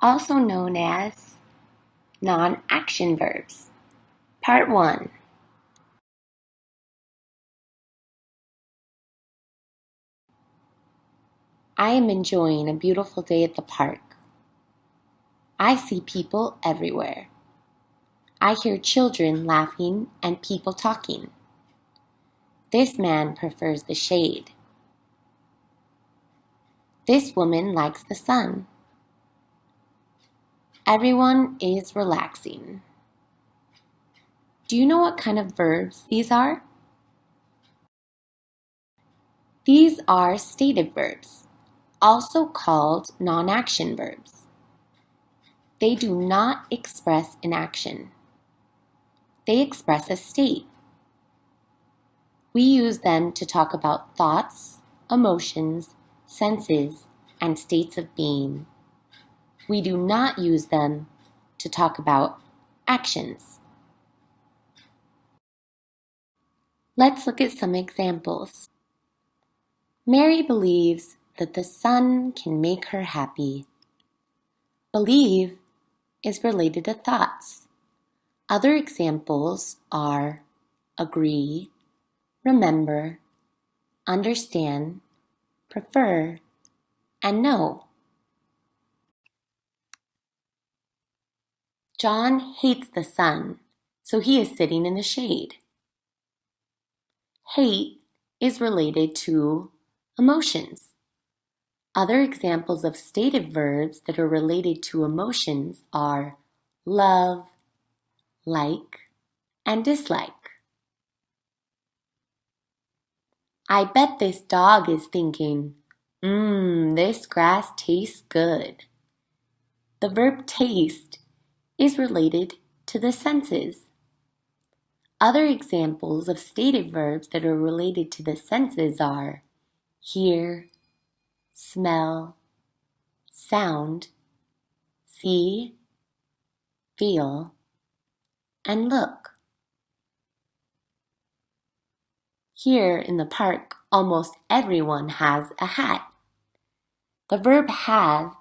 also known as non-action verbs. Part 1. I am enjoying a beautiful day at the park. I see people everywhere. I hear children laughing and people talking. This man prefers the shade. This woman likes the sun. Everyone is relaxing. Do you know what kind of verbs these are? These are stative verbs, also called non-action verbs. They do not express an action. They express a state. We use them to talk about thoughts, emotions, senses, and states of being. We do not use them to talk about actions. Let's look at some examples. Mary believes that the sun can make her happy. Believe is related to thoughts. Other examples are agree, remember, understand, prefer, and know. John hates the sun, so he is sitting in the shade. Hate is related to emotions. Other examples of stative verbs that are related to emotions are love, like, and dislike. I bet this dog is thinking, this grass tastes good. The verb taste is related to the senses. Other examples of stative verbs that are related to the senses are hear, smell, sound, see, feel, and look. Here in the park, almost everyone has a hat. The verb have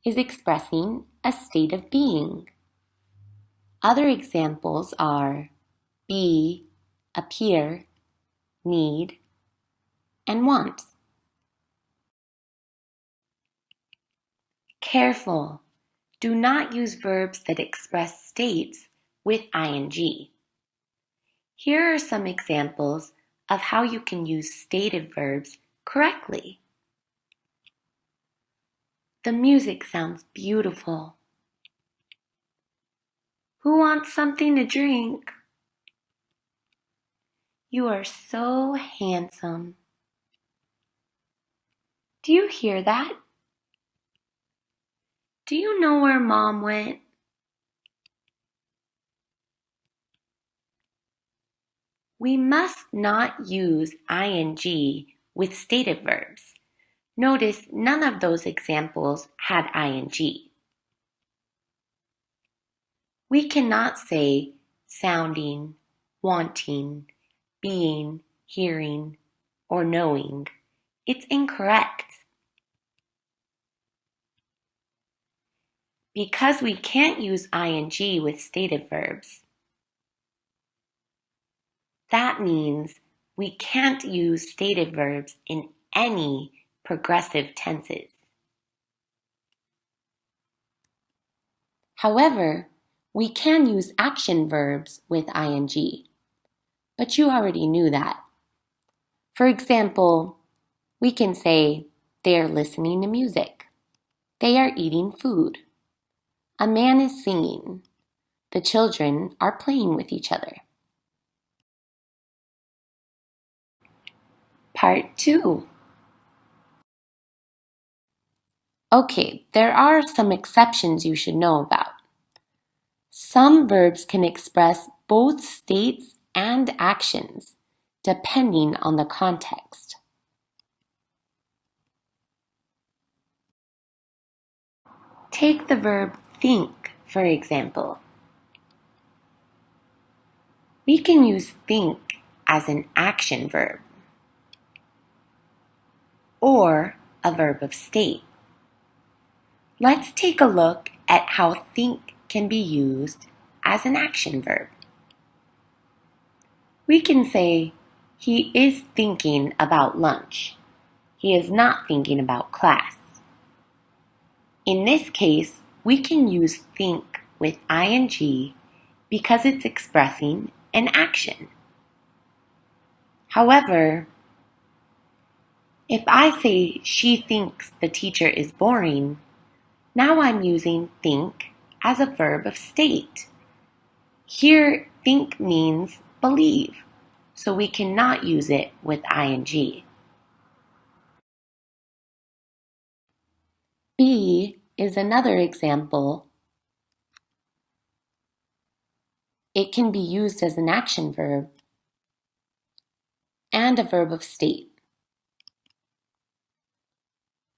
is expressing a state of being. Other examples are be, appear, need, and want. Careful! Do not use verbs that express states with ing. Here are some examples of how you can use stative verbs correctly. The music sounds beautiful. Who wants something to drink? You are so handsome. Do you hear that? Do you know where Mom went? We must not use ing with stative verbs. Notice none of those examples had ing. We cannot say sounding, wanting, being, hearing, or knowing. It's incorrect. Because we can't use ing with stative verbs, that means we can't use stative verbs in any progressive tenses. However, we can use action verbs with ing, but you already knew that. For example, we can say, they are listening to music. They are eating food. A man is singing. The children are playing with each other. Part 2. Okay, there are some exceptions you should know about. Some verbs can express both states and actions, depending on the context. Take the verb think, for example. We can use think as an action verb or a verb of state. Let's take a look at how think can be used as an action verb. We can say, he is thinking about lunch. He is not thinking about class. In this case, we can use think with ing because it's expressing an action. However, if I say she thinks the teacher is boring, now I'm using think as a verb of state. Here, think means believe, so we cannot use it with ing. Be is another example. It can be used as an action verb and a verb of state.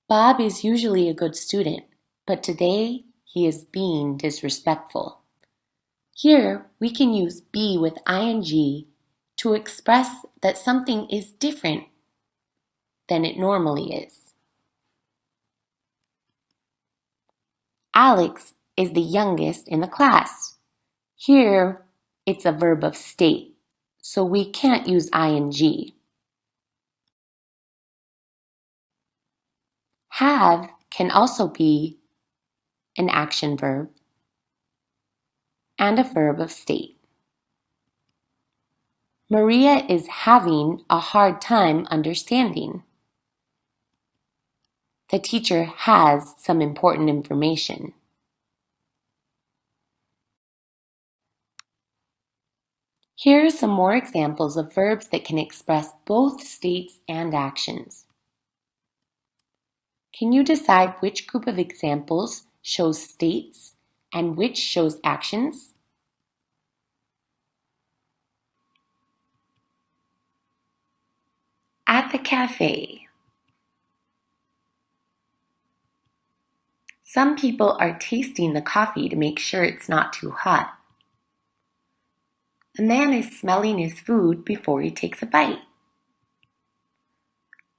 Bob is usually a good student, but today he is being disrespectful. Here, we can use be with ing to express that something is different than it normally is. Alex is the youngest in the class. Here, it's a verb of state, so we can't use ing. Have can also be an action verb and a verb of state. Maria is having a hard time understanding. The teacher has some important information. Here are some more examples of verbs that can express both states and actions. Can you decide which group of examples shows states and which shows actions? At the cafe. Some people are tasting the coffee to make sure it's not too hot. A man is smelling his food before he takes a bite.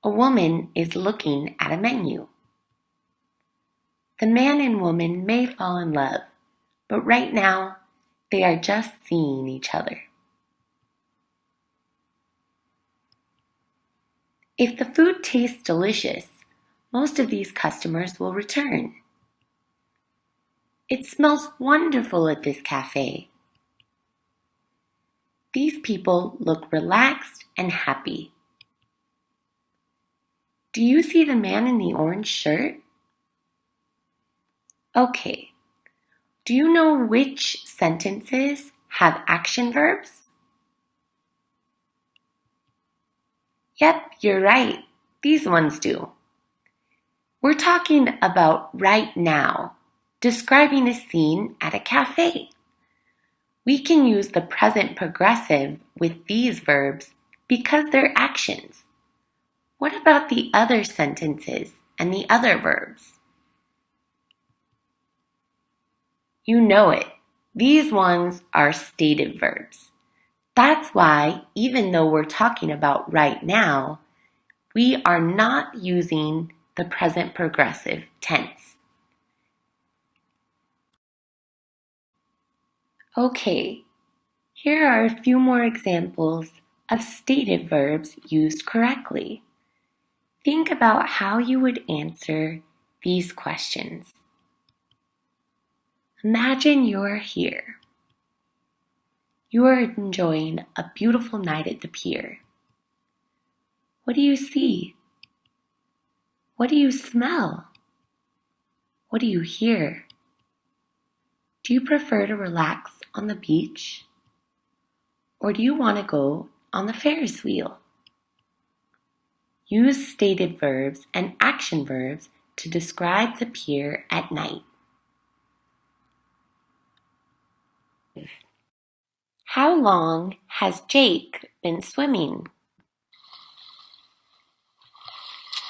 A woman is looking at a menu. The man and woman may fall in love, but right now they are just seeing each other. If the food tastes delicious, most of these customers will return. It smells wonderful at this cafe. These people look relaxed and happy. Do you see the man in the orange shirt? Okay. Do you know which sentences have action verbs? Yep, you're right. These ones do. We're talking about right now, describing a scene at a cafe. We can use the present progressive with these verbs because they're actions. What about the other sentences and the other verbs? You know it. These ones are stative verbs. That's why, even though we're talking about right now, we are not using the present progressive tense. Okay, here are a few more examples of stative verbs used correctly. Think about how you would answer these questions. Imagine you're here. You are enjoying a beautiful night at the pier. What do you see? What do you smell? What do you hear? Do you prefer to relax on the beach? Or do you want to go on the Ferris wheel? Use stative verbs and action verbs to describe the pier at night. How long has Jake been swimming?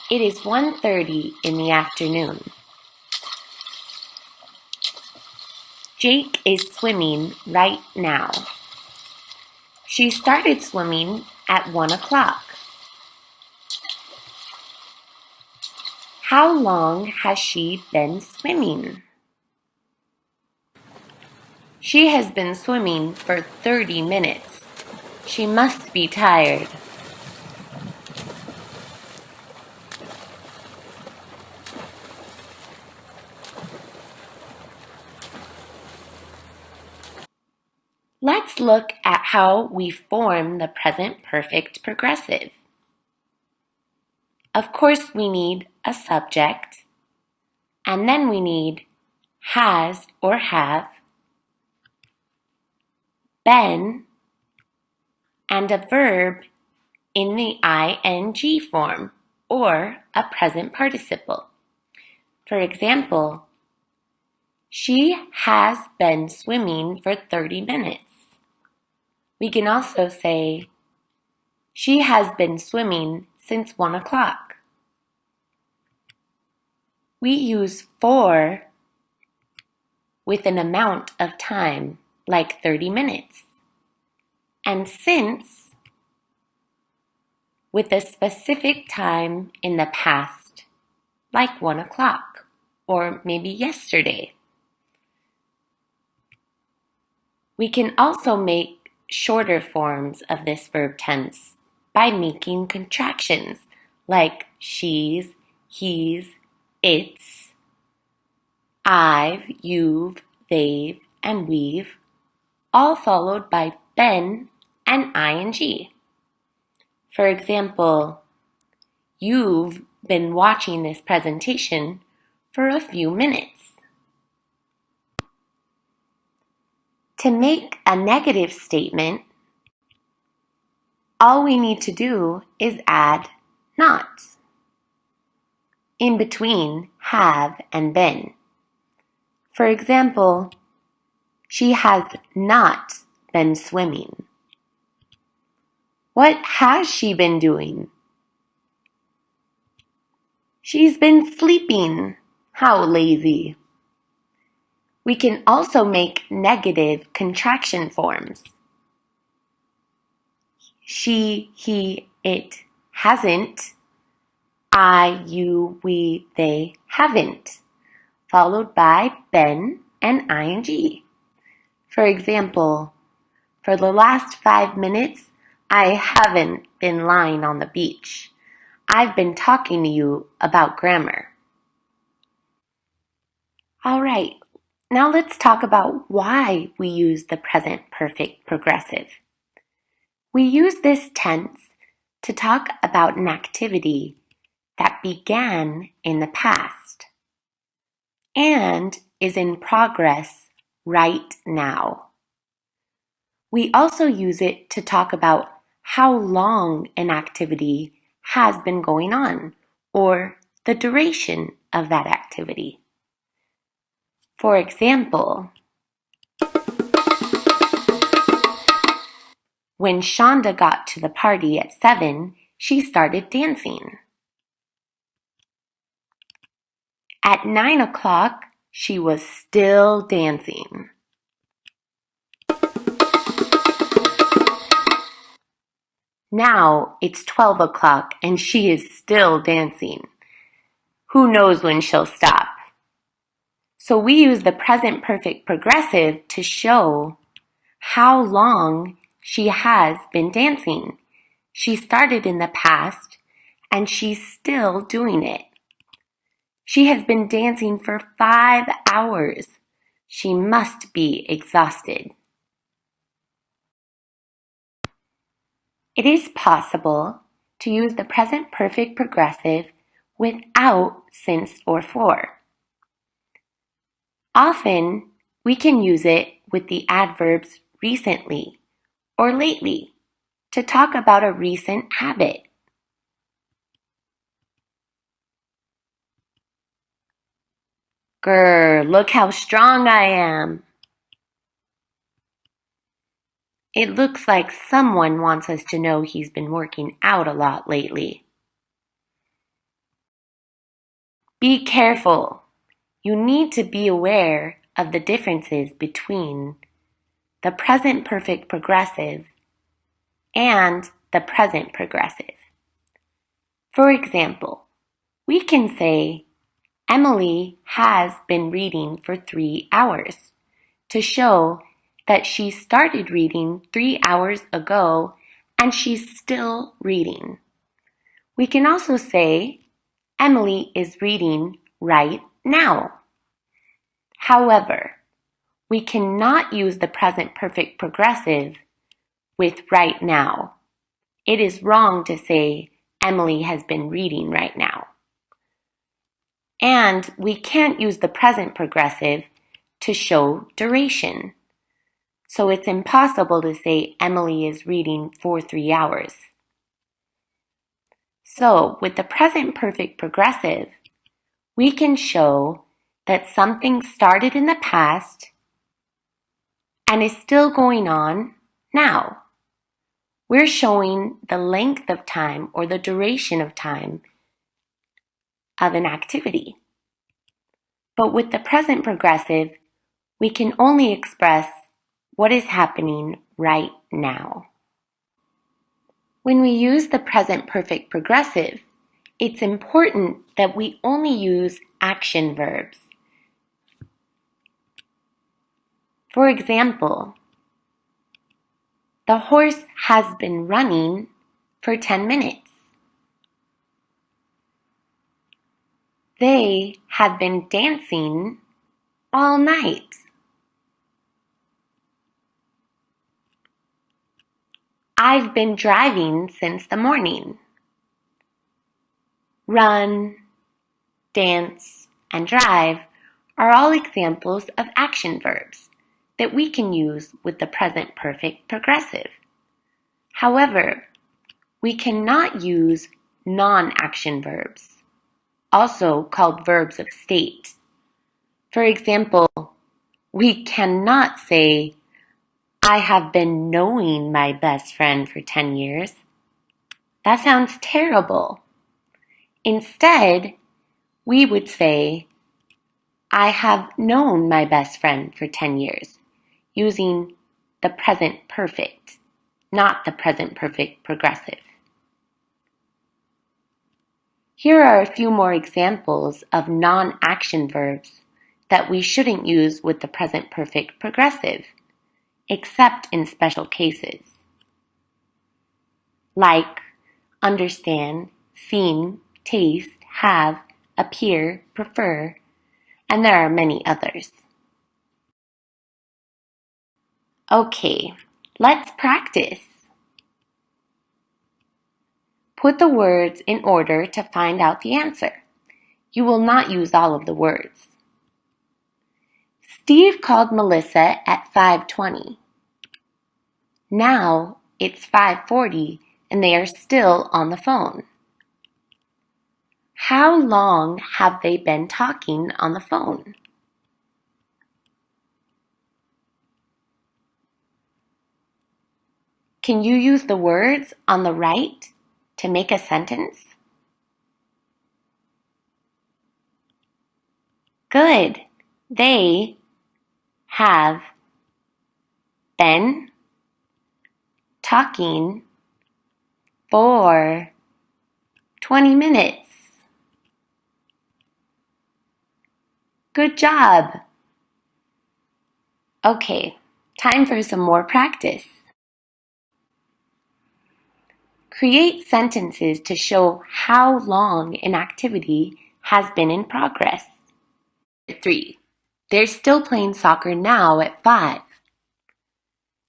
It is 1:30 in the afternoon. Jake is swimming right now. She started swimming at 1 o'clock. How long has she been swimming? She has been swimming for 30 minutes. She must be tired. Let's look at how we form the present perfect progressive. Of course, we need a subject, and then we need has or have, been, and a verb in the ing form, or a present participle. For example, she has been swimming for 30 minutes. We can also say, she has been swimming since 1 o'clock. We use for with an amount of time, like 30 minutes, and since with a specific time in the past, like 1 o'clock, or maybe yesterday. We can also make shorter forms of this verb tense by making contractions like she's, he's, it's, I've, you've, they've, and we've, all followed by been and ing. For example, you've been watching this presentation for a few minutes. To make a negative statement, all we need to do is add not in between have and been. For example, she has not been swimming. What has she been doing? She's been sleeping. How lazy. We can also make negative contraction forms. She, he, it hasn't. I, you, we, they haven't, followed by been and ing. For example, for the last 5 minutes, I haven't been lying on the beach. I've been talking to you about grammar. All right, now let's talk about why we use the present perfect progressive. We use this tense to talk about an activity that began in the past and is in progress right now. We also use it to talk about how long an activity has been going on, or the duration of that activity. For example, when Shonda got to the party at 7, she started dancing. At 9 o'clock, she was still dancing. Now it's 12 o'clock and she is still dancing. Who knows when she'll stop? So we use the present perfect progressive to show how long she has been dancing. She started in the past and she's still doing it. She has been dancing for 5 hours. She must be exhausted. It is possible to use the present perfect progressive without since or for. Often, we can use it with the adverbs recently or lately to talk about a recent habit. Grr, look how strong I am. It looks like someone wants us to know he's been working out a lot lately. Be careful. You need to be aware of the differences between the present perfect progressive and the present progressive. For example, We can say, Emily has been reading for 3 hours to show that she started reading 3 hours ago and she's still reading. We can also say, Emily is reading right now. However, we cannot use the present perfect progressive with right now. It is wrong to say, Emily has been reading right now. And we can't use the present progressive to show duration. So it's impossible to say Emily is reading for 3 hours. So with the present perfect progressive, we can show that something started in the past and is still going on now. We're showing the length of time or the duration of time of an activity. But with the present progressive, we can only express what is happening right now. When we use the present perfect progressive, it's important that we only use action verbs. For example, the horse has been running for 10 minutes. They have been dancing all night. I've been driving since the morning. Run, dance, and drive are all examples of action verbs that we can use with the present perfect progressive. However, we cannot use non-action verbs, also called verbs of state. For example, we cannot say, I have been knowing my best friend for 10 years. That sounds terrible. Instead, we would say, I have known my best friend for 10 years, using the present perfect, not the present perfect progressive. Here are a few more examples of non-action verbs that we shouldn't use with the present perfect progressive, except in special cases, like understand, seem, taste, have, appear, prefer, and there are many others. Okay, let's practice. Put the words in order to find out the answer. You will not use all of the words. Steve called Melissa at 5:20. Now it's 5:40 and they are still on the phone. How long have they been talking on the phone? Can you use the words on the right to make a sentence? Good. They have been talking for 20 minutes. Good job. Okay, time for some more practice. Create sentences to show how long an activity has been in progress. 3. They're still playing soccer now at 5.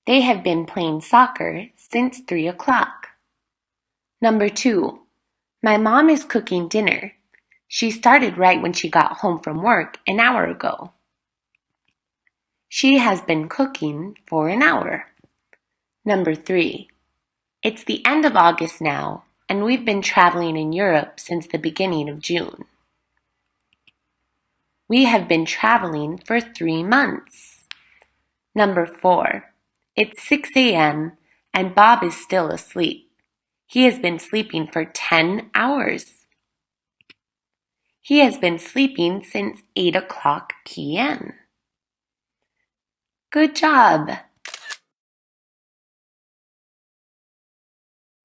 They have been playing soccer since 3 o'clock. Number 2. My mom is cooking dinner. She started right when she got home from work an hour ago. She has been cooking for an hour. Number 3. It's the end of August now, and we've been traveling in Europe since the beginning of June. We have been traveling for 3 months. Number 4. It's 6 a.m. and Bob is still asleep. He has been sleeping for 10 hours. He has been sleeping since 8 o'clock p.m. Good job!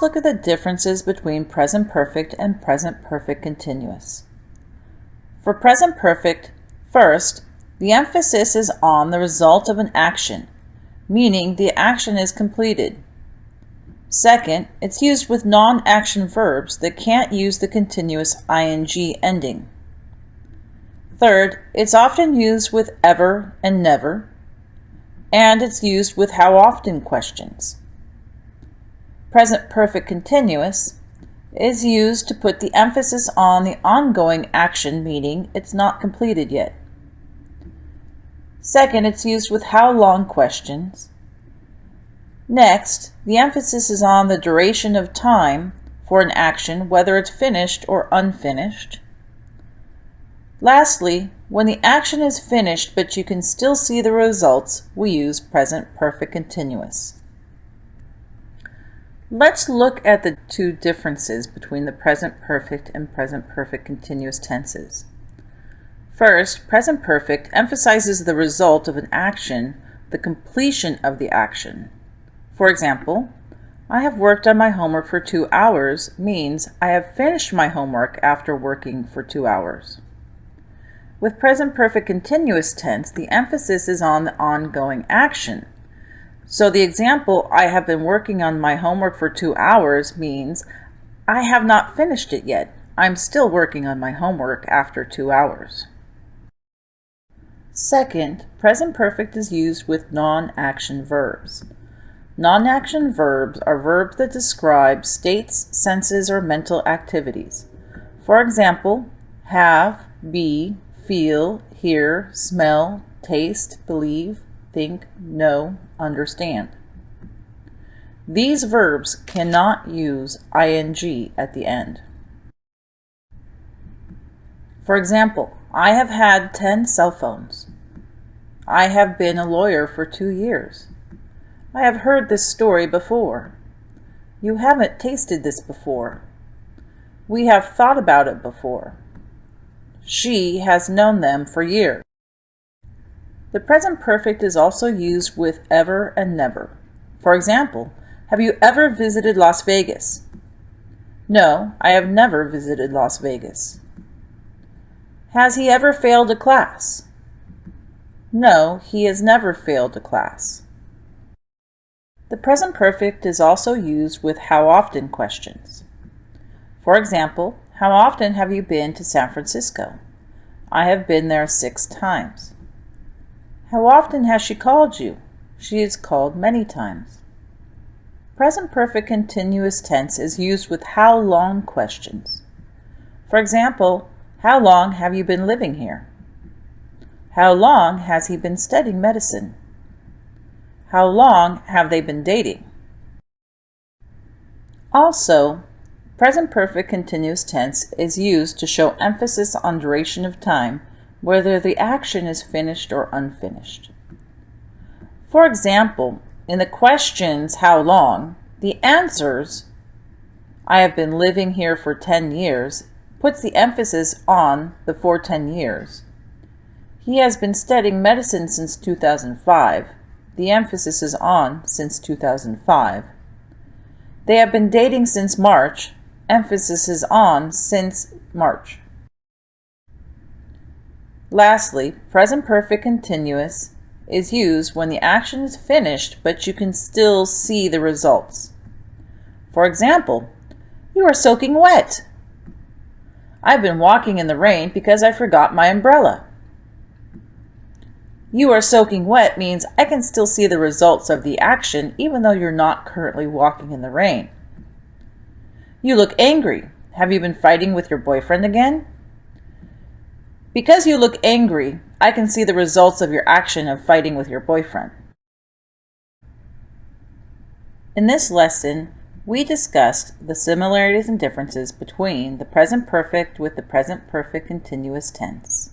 Look at the differences between present perfect and present perfect continuous. For present perfect, first, the emphasis is on the result of an action, meaning the action is completed. Second, it's used with non-action verbs that can't use the continuous ing ending. Third, it's often used with ever and never, and it's used with how often questions. Present perfect continuous is used to put the emphasis on the ongoing action, meaning it's not completed yet. Second, it's used with how long questions. Next, the emphasis is on the duration of time for an action, whether it's finished or unfinished. Lastly, when the action is finished but you can still see the results, we use present perfect continuous. Let's look at the two differences between the present perfect and present perfect continuous tenses. First, present perfect emphasizes the result of an action, the completion of the action. For example, I have worked on my homework for 2 hours means I have finished my homework after working for 2 hours. With present perfect continuous tense, the emphasis is on the ongoing action. So the example, I have been working on my homework for 2 hours, means I have not finished it yet. I'm still working on my homework after 2 hours. Second, present perfect is used with non-action verbs. Non-action verbs are verbs that describe states, senses, or mental activities. For example, have, be, feel, hear, smell, taste, believe, think, know, understand. These verbs cannot use ing at the end. For example, I have had 10 cell phones. I have been a lawyer for 2 years. I have heard this story before. You haven't tasted this before. We have thought about it before. She has known them for years. The present perfect is also used with ever and never. For example, have you ever visited Las Vegas? No, I have never visited Las Vegas. Has he ever failed a class? No, he has never failed a class. The present perfect is also used with how often questions. For example, how often have you been to San Francisco? I have been there 6 times. How often has she called you? She has called many times. Present perfect continuous tense is used with how long questions. For example, how long have you been living here? How long has he been studying medicine? How long have they been dating? Also, present perfect continuous tense is used to show emphasis on duration of time, whether the action is finished or unfinished. For example, in the questions how long, the answers I have been living here for 10 years puts the emphasis on the for 10 years. He has been studying medicine since 2005. The emphasis is on since 2005. They have been dating since March. Emphasis is on since March. Lastly, present perfect continuous is used when the action is finished but you can still see the results. For example, you are soaking wet. I've been walking in the rain because I forgot my umbrella. You are soaking wet means I can still see the results of the action even though you're not currently walking in the rain. You look angry. Have you been fighting with your boyfriend again? Because you look angry, I can see the results of your action of fighting with your boyfriend. In this lesson, we discussed the similarities and differences between the present perfect with the present perfect continuous tense.